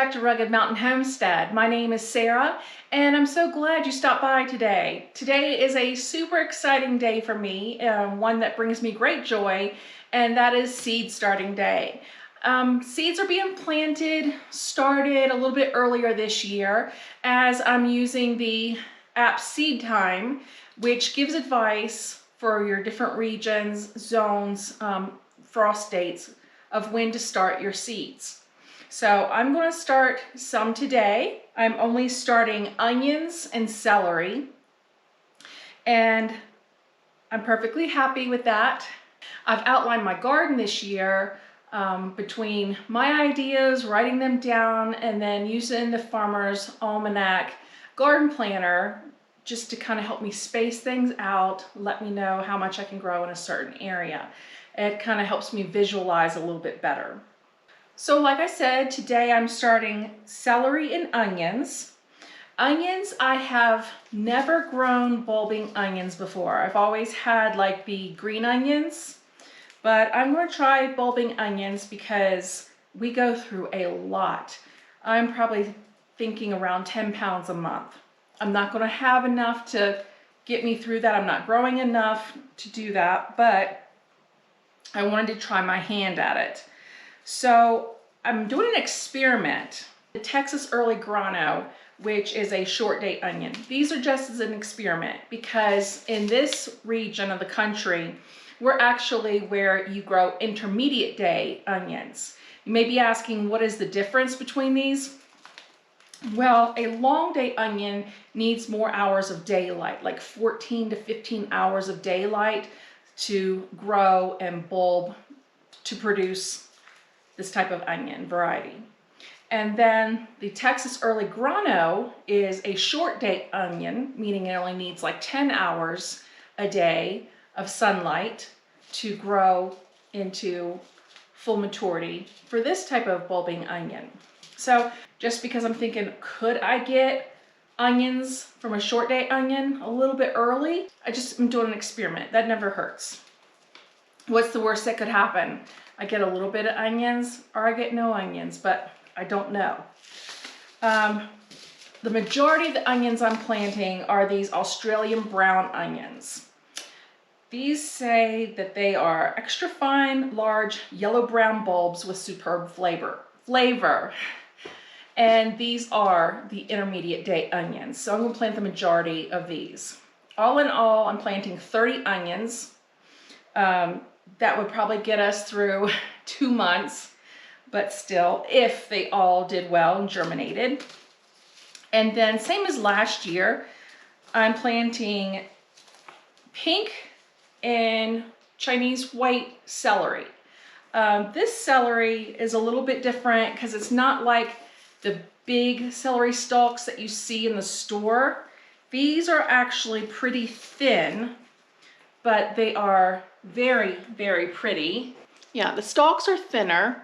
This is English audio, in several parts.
back to Rugged Mountain Homestead. My name is Sarah, and I'm so glad you stopped by today. Today is a super exciting day for me, one that brings me great joy, and that is seed starting day. Seeds are being started a little bit earlier this year, as I'm using the app SeedTime, which gives advice for your different regions, zones, frost dates of when to start your seeds. So I'm going to start some today. I'm only starting onions and celery, and I'm perfectly happy with that. I've outlined my garden this year between my ideas, writing them down, and then using the Farmer's Almanac garden planner just to kind of help me space things out, let me know how much I can grow in a certain area. It kind of helps me visualize a little bit better. So like I said, today I'm starting celery and onions. Onions, I have never grown bulbing onions before. I've always had like the green onions, but I'm going to try bulbing onions because we go through a lot. I'm probably thinking around 10 pounds a month. I'm not going to have enough to get me through that. I'm not growing enough to do that, but I wanted to try my hand at it. So I'm doing an experiment. The Texas Early Grano, which is a short date onion. These are just as an experiment because in this region of the country, we're actually where you grow intermediate day onions. You may be asking, what is the difference between these? Well, a long day onion needs more hours of daylight, like 14 to 15 hours of daylight to grow and bulb to produce this type of onion variety. And then the Texas Early Grano is a short day onion, meaning it only needs like 10 hours a day of sunlight to grow into full maturity for this type of bulbing onion. So just because I'm thinking, could I get onions from a short day onion a little bit early? I'm doing an experiment. That never hurts. What's the worst that could happen? I get a little bit of onions or I get no onions, but I don't know. The majority of the onions I'm planting are these Australian brown onions. These say that they are extra fine, large, yellow-brown bulbs with superb flavor. And these are the intermediate day onions. So I'm going to plant the majority of these. All in all, I'm planting 30 onions. That would probably get us through 2 months, but still, if they all did well and germinated. And then same as last year, I'm planting pink and Chinese white celery. This celery is a little bit different because it's not like the big celery stalks that you see in the store. These are actually pretty thin, but they are very, very pretty. Yeah, the stalks are thinner,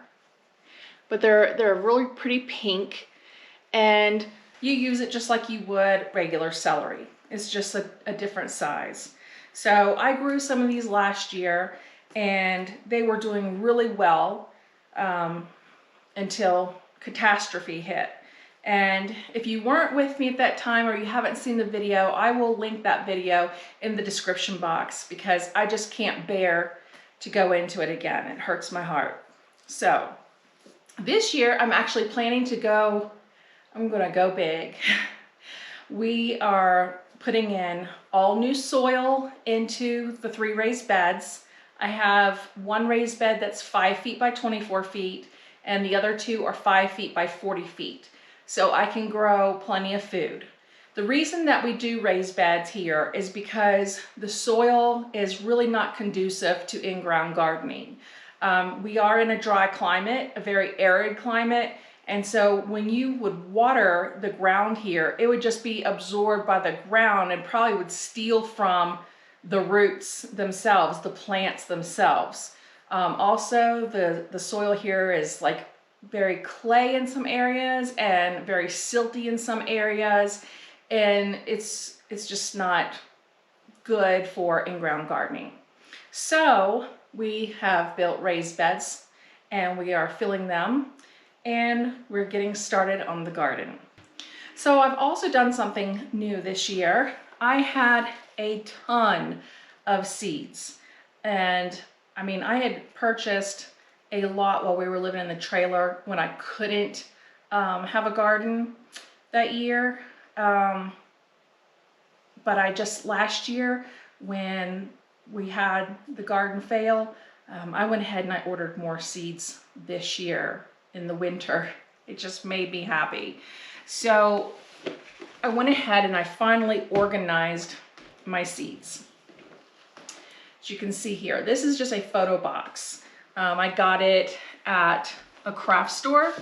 but they're really pretty pink, and you use it just like you would regular celery. It's just a different size. So I grew some of these last year, and they were doing really well until catastrophe hit. And if you weren't with me at that time or you haven't seen the video, I will link that video in the description box because I just can't bear to go into it again. It hurts my heart. So this year I'm actually planning to go, I'm gonna go big. We are putting in all new soil into the 3 raised beds. I have one raised bed that's 5 feet by 24 feet and the other 2 are 5 feet by 40 feet. So I can grow plenty of food. The reason that we do raised beds here is because the soil is really not conducive to in-ground gardening. We are in a dry climate, a very arid climate, and so when you would water the ground here, it would just be absorbed by the ground and probably would steal from the roots themselves, the plants themselves. Also, the soil here is like very clay in some areas and very silty in some areas, and it's just not good for in-ground gardening. So we have built raised beds and we are filling them and we're getting started on the garden. So I've also done something new this year. I had a ton of seeds, and I mean, I had purchased a lot while we were living in the trailer when I couldn't have a garden that year. But I just last year when we had the garden fail, I went ahead and I ordered more seeds this year in the winter. It just made me happy. So I went ahead and I finally organized my seeds. As you can see here, this is just a photo box. I got it at a craft store.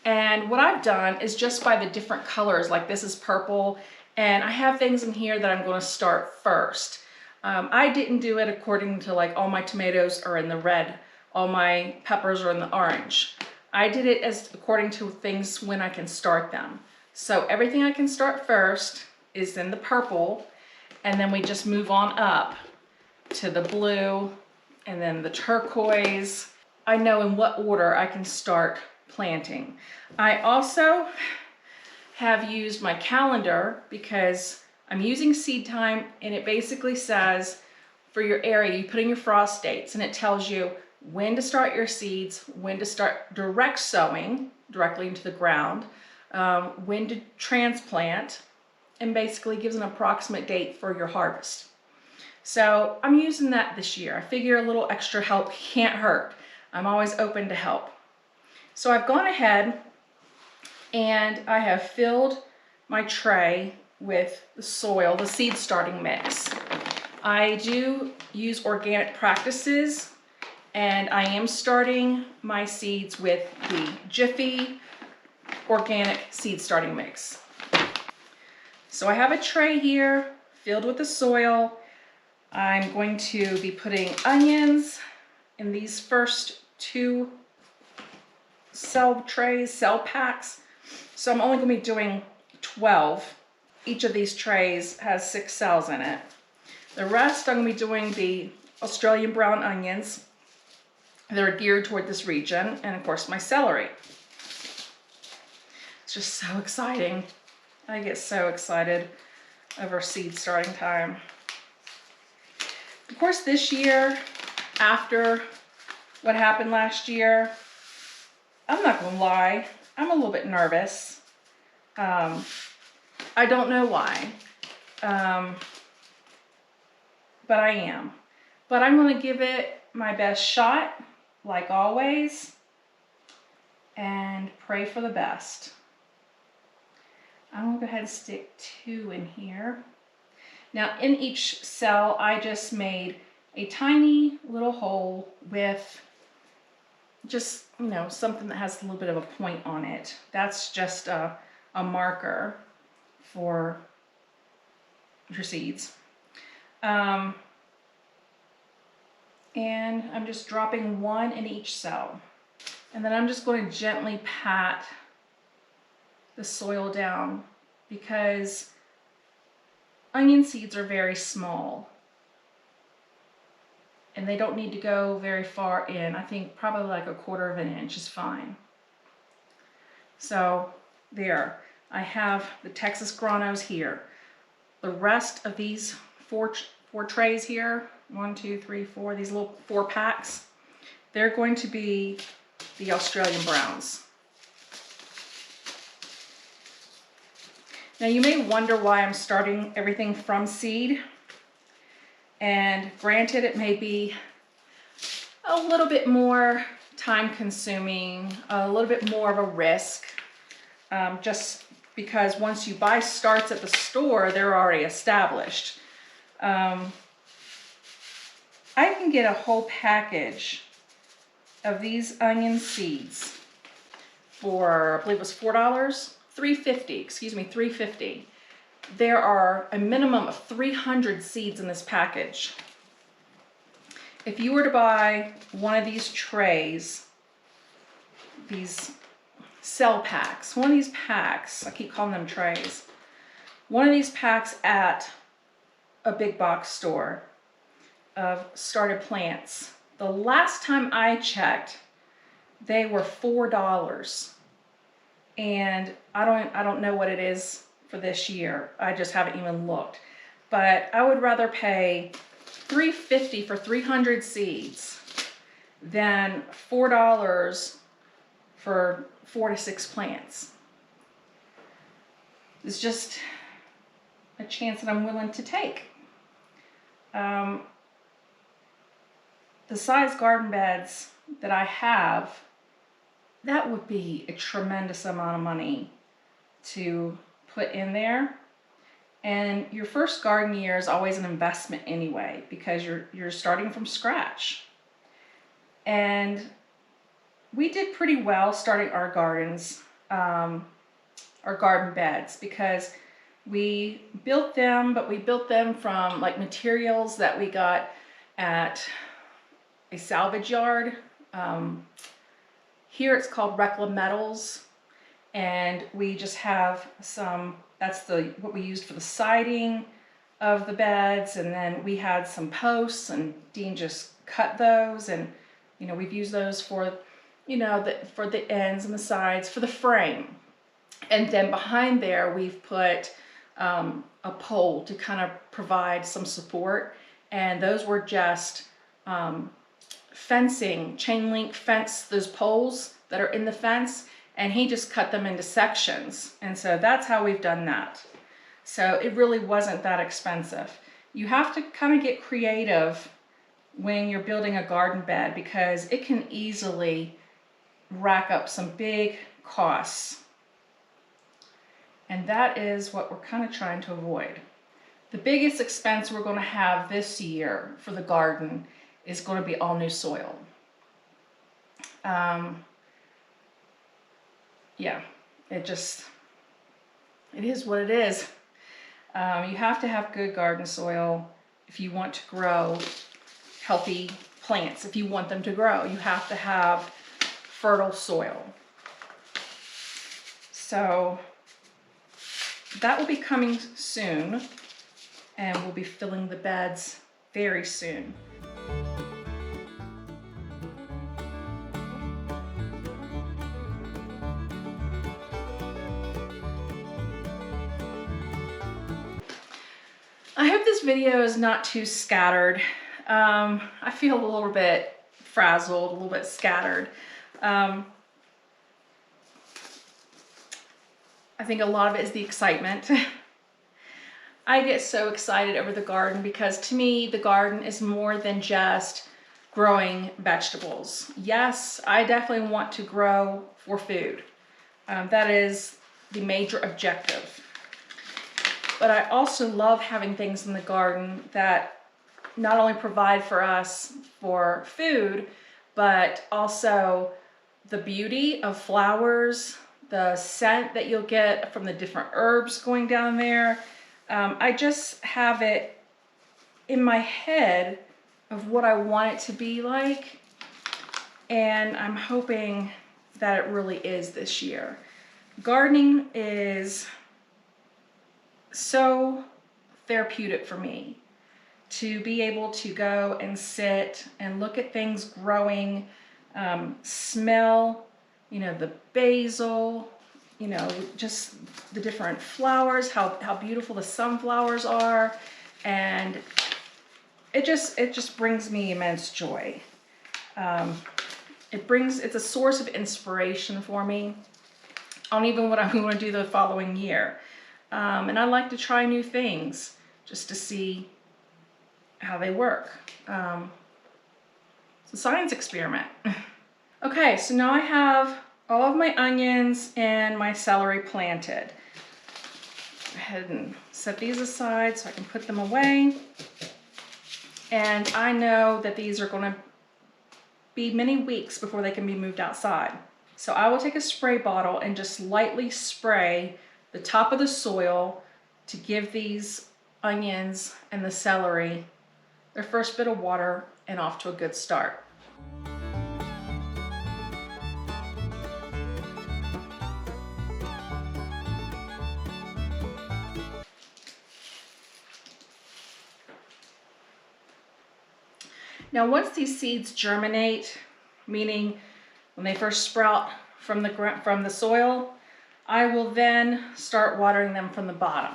And what I've done is just by the different colors, like this is purple, and I have things in here that I'm going to start first. I didn't do it according to like all my tomatoes are in the red, all my peppers are in the orange. I did it as according to things when I can start them. So everything I can start first is in the purple, and then we just move on up to the blue and then the turquoise. I know in what order I can start planting. I also have used my calendar because I'm using Seed Time, and it basically says for your area, you put in your frost dates, and it tells you when to start your seeds, when to start direct sowing directly into the ground, when to transplant, and basically gives an approximate date for your harvest. So I'm using that this year. I figure a little extra help can't hurt. I'm always open to help. So I've gone ahead and I have filled my tray with the soil, the seed starting mix. I do use organic practices, and I am starting my seeds with the Jiffy organic seed starting mix. So I have a tray here filled with the soil. I'm going to be putting onions in these first 2 cell trays, cell packs. So I'm only going to be doing 12. Each of these trays has 6 cells in it. The rest I'm going to be doing the Australian brown onions that are geared toward this region, and of course my celery. It's just so exciting. I get so excited over seed starting time. Of course, this year, after what happened last year, I'm not gonna lie, I'm a little bit nervous. I don't know why, but I am. But I'm gonna give it my best shot, like always, and pray for the best. I'm gonna go ahead and stick 2 in here. Now in each cell, I just made a tiny little hole with just, you know, something that has a little bit of a point on it. That's just a marker for your seeds. And I'm just dropping 1 in each cell. And then I'm just going to gently pat the soil down because onion seeds are very small and they don't need to go very far in. I think probably like 1/4 of an inch is fine. So there, I have the Texas granos here. The rest of these four trays here, 1, 2, 3, 4, these little 4 packs, they're going to be the Australian browns. Now you may wonder why I'm starting everything from seed. And granted, it may be a little bit more time consuming, a little bit more of a risk, just because once you buy starts at the store, they're already established. I can get a whole package of these onion seeds for, I believe it was $4, $3.50, excuse me, $3.50. There are a minimum of 300 seeds in this package. If you were to buy one of these trays, these cell packs, one of these packs, I keep calling them trays, one of these packs at a big box store of started plants, the last time I checked, they were $4. And I don't know what it is for this year. I just haven't even looked. But I would rather pay $3.50 for 300 seeds than $4 for 4 to 6 plants. It's just a chance that I'm willing to take. The size garden beds that I have, that would be a tremendous amount of money to put in there. And your first garden year is always an investment anyway, because you're starting from scratch. And we did pretty well starting our gardens, our garden beds, because we built them, but we built them from like materials that we got at a salvage yard. Here it's called Reclam Metals, and we just have some, that's what we used for the siding of the beds, and then we had some posts, and Dean just cut those, and we've used those for for the ends and the sides for the frame. And then behind there we've put a pole to kind of provide some support, and those were just fencing, chain link fence, those poles that are in the fence, and he just cut them into sections. And so that's how we've done that. So it really wasn't that expensive. You have to kind of get creative when you're building a garden bed, because it can easily rack up some big costs. And that is what we're kind of trying to avoid. The biggest expense we're going to have this year for the garden is going to be all new soil. Yeah, it is what it is. You have to have good garden soil if you want to grow healthy plants. If you want them to grow, you have to have fertile soil. So that will be coming soon, and we'll be filling the beds very soon. I hope this video is not too scattered. I feel a little bit frazzled, a little bit scattered. I think a lot of it is the excitement. I get so excited over the garden because to me, the garden is more than just growing vegetables. Yes, I definitely want to grow for food. That is the major objective. But I also love having things in the garden that not only provide for us for food, but also the beauty of flowers, the scent that you'll get from the different herbs going down there. I just have it in my head of what I want it to be like, and I'm hoping that it really is this year. Gardening is so therapeutic for me, to be able to go and sit and look at things growing, smell, the basil, just the different flowers, how beautiful the sunflowers are, and it just brings me immense joy. It's a source of inspiration for me on even what I'm going to do the following year. And I like to try new things just to see how they work. It's a science experiment. Okay, so now I have all of my onions and my celery planted. Go ahead and set these aside so I can put them away. And I know that these are going to be many weeks before they can be moved outside. So I will take a spray bottle and just lightly spray the top of the soil to give these onions and the celery their first bit of water and off to a good start. Now once these seeds germinate, meaning When they first sprout from the soil, I will then start watering them from the bottom.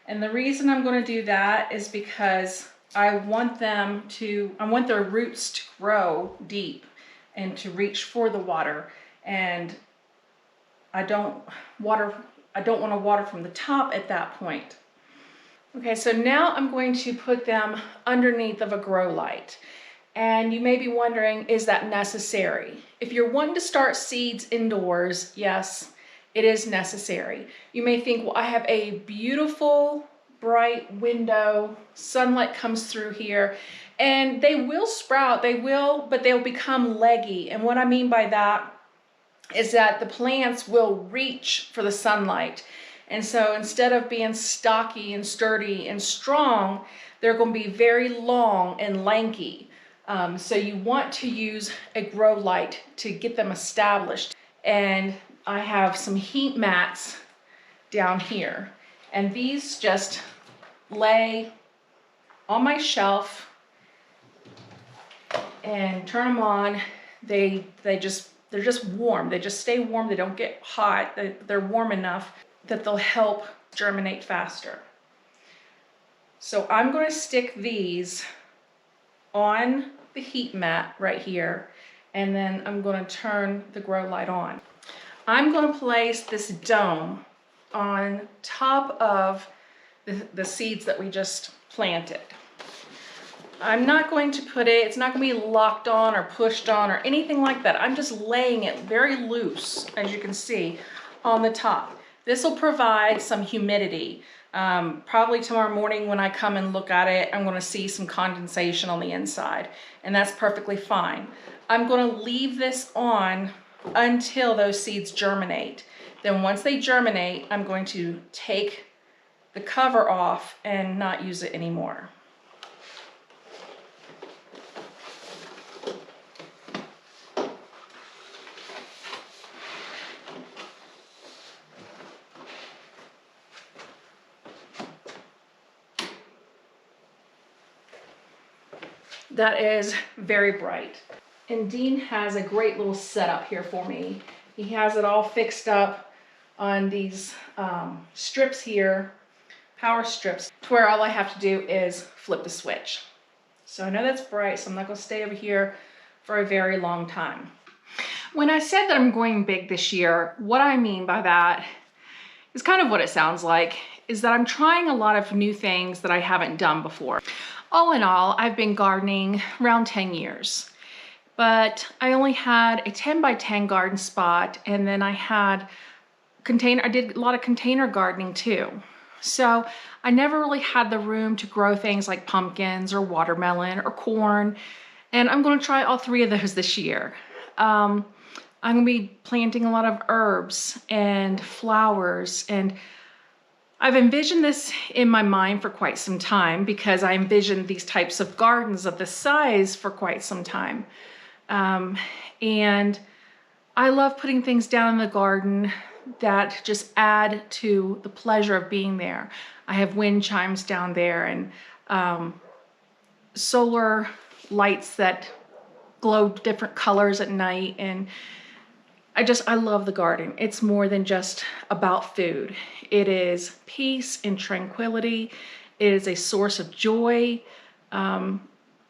And the reason I'm going to do that is because I want their roots to grow deep and to reach for the water. And I don't want to water from the top at that point. Okay, so now I'm going to put them underneath of a grow light. And you may be wondering, is that necessary? If you're wanting to start seeds indoors, yes, it is necessary. You may think, well, I have a beautiful, bright window, sunlight comes through here, and they will sprout, but they'll become leggy. And what I mean by that is that the plants will reach for the sunlight. And so instead of being stocky and sturdy and strong, they're going to be very long and lanky. So you want to use a grow light to get them established. And I have some heat mats down here. And these just lay on my shelf and turn them on. They're just warm. They just stay warm. They don't get hot. They're warm enough that they'll help germinate faster. So I'm going to stick these on the heat mat right here, and then I'm going to turn the grow light on. I'm going to place this dome on top of the seeds that we just planted. I'm not going to put it, it's not going to be locked on or pushed on or anything like that. I'm just laying it very loose, as you can see, on the top. This will provide some humidity. Probably tomorrow morning when I come and look at it, I'm going to see some condensation on the inside, and that's perfectly fine. I'm going to leave this on until those seeds germinate. Then once they germinate, I'm going to take the cover off and not use it anymore. That is very bright. And Dean has a great little setup here for me. He has it all fixed up on these strips here, power strips, to where all I have to do is flip the switch. So I know that's bright, so I'm not going to stay over here for a very long time. When I said that I'm going big this year, what I mean by that is kind of what it sounds like, is that I'm trying a lot of new things that I haven't done before. All in all, I've been gardening around 10 years, but I only had a 10 by 10 garden spot, and then I did a lot of container gardening too. So I never really had the room to grow things like pumpkins or watermelon or corn, and I'm going to try all three of those this year. I'm going to be planting a lot of herbs and flowers, and I've envisioned this in my mind for quite some time because I envisioned these types of gardens of this size for quite some time. And I love putting things down in the garden that just add to the pleasure of being there. I have wind chimes down there and solar lights that glow different colors at night, and I love the garden. It's more than just about food. It is peace and tranquility. It is a source of joy.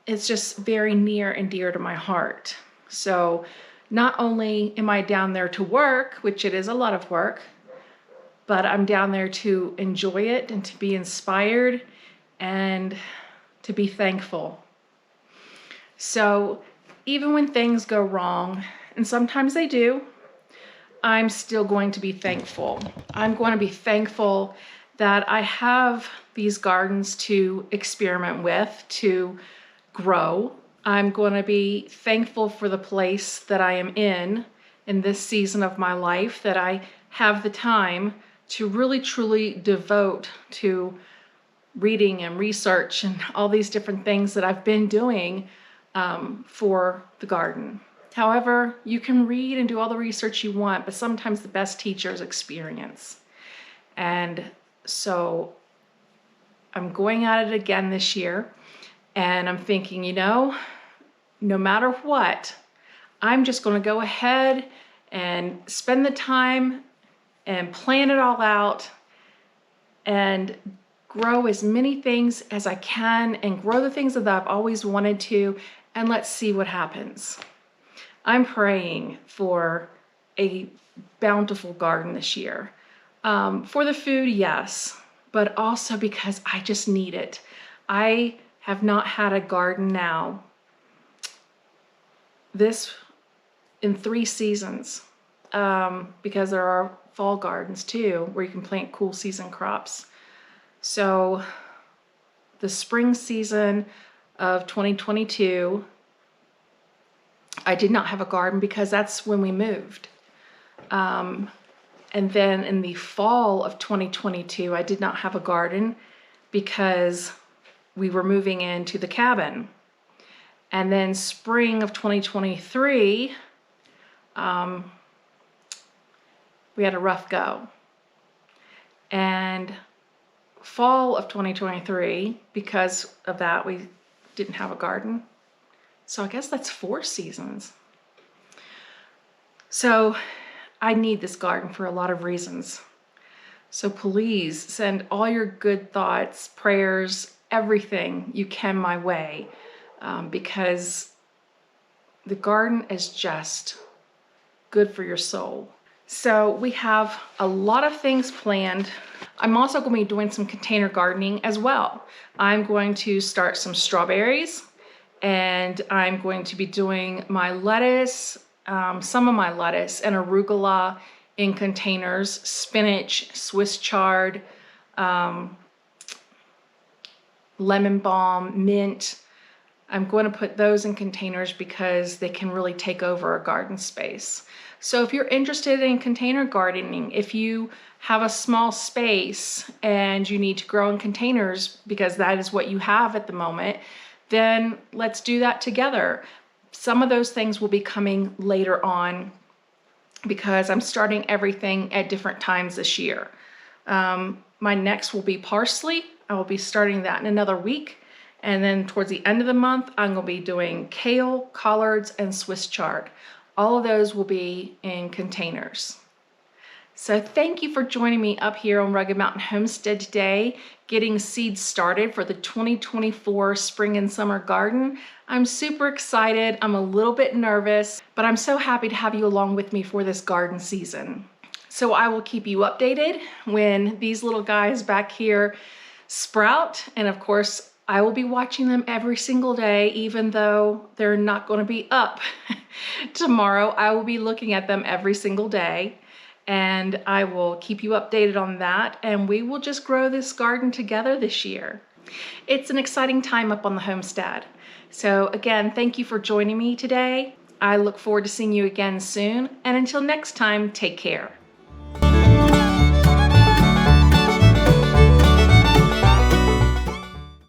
It's just very near and dear to my heart. So not only am I down there to work, which it is a lot of work, but I'm down there to enjoy it and to be inspired and to be thankful. So even when things go wrong, and sometimes they do, I'm still going to be thankful. I'm going to be thankful that I have these gardens to experiment with, to grow. I'm going to be thankful for the place that I am in this season of my life, that I have the time to really truly devote to reading and research and all these different things that I've been doing for the garden. However, you can read and do all the research you want, but sometimes the best teacher is experience. And so I'm going at it again this year, and I'm thinking, no matter what, I'm just going to go ahead and spend the time and plan it all out and grow as many things as I can and grow the things that I've always wanted to, and let's see what happens. I'm praying for a bountiful garden this year. For the food, yes, but also because I just need it. I have not had a garden now in 3 seasons, because there are fall gardens too where you can plant cool season crops. So the spring season of 2022, I did not have a garden because that's when we moved. And then in the fall of 2022, I did not have a garden because we were moving into the cabin. And then spring of 2023, we had a rough go. And fall of 2023, because of that, we didn't have a garden. So I guess that's 4 seasons. So I need this garden for a lot of reasons. So please send all your good thoughts, prayers, everything you can my way, because the garden is just good for your soul. So we have a lot of things planned. I'm also going to be doing some container gardening as well. I'm going to start some strawberries, and I'm going to be doing my lettuce, some of my lettuce and arugula in containers, spinach, Swiss chard, lemon balm, mint. I'm going to put those in containers because they can really take over a garden space. So if you're interested in container gardening, if you have a small space and you need to grow in containers because that is what you have at the moment, then let's do that together. Some of those things will be coming later on because I'm starting everything at different times this year. My next will be parsley. I will be starting that in another week. And then towards the end of the month, I'm going to be doing kale, collards, and Swiss chard. All of those will be in containers. So thank you for joining me up here on Rugged Mountain Homestead today, getting seeds started for the 2024 spring and summer garden. I'm super excited. I'm a little bit nervous, but I'm so happy to have you along with me for this garden season. So I will keep you updated when these little guys back here sprout. And of course, I will be watching them every single day, even though they're not going to be up tomorrow. I will be looking at them every single day, and I will keep you updated on that, and we will just grow this garden together this year. It's an exciting time up on the homestead. So again, thank you for joining me today. I look forward to seeing you again soon, and until next time, take care.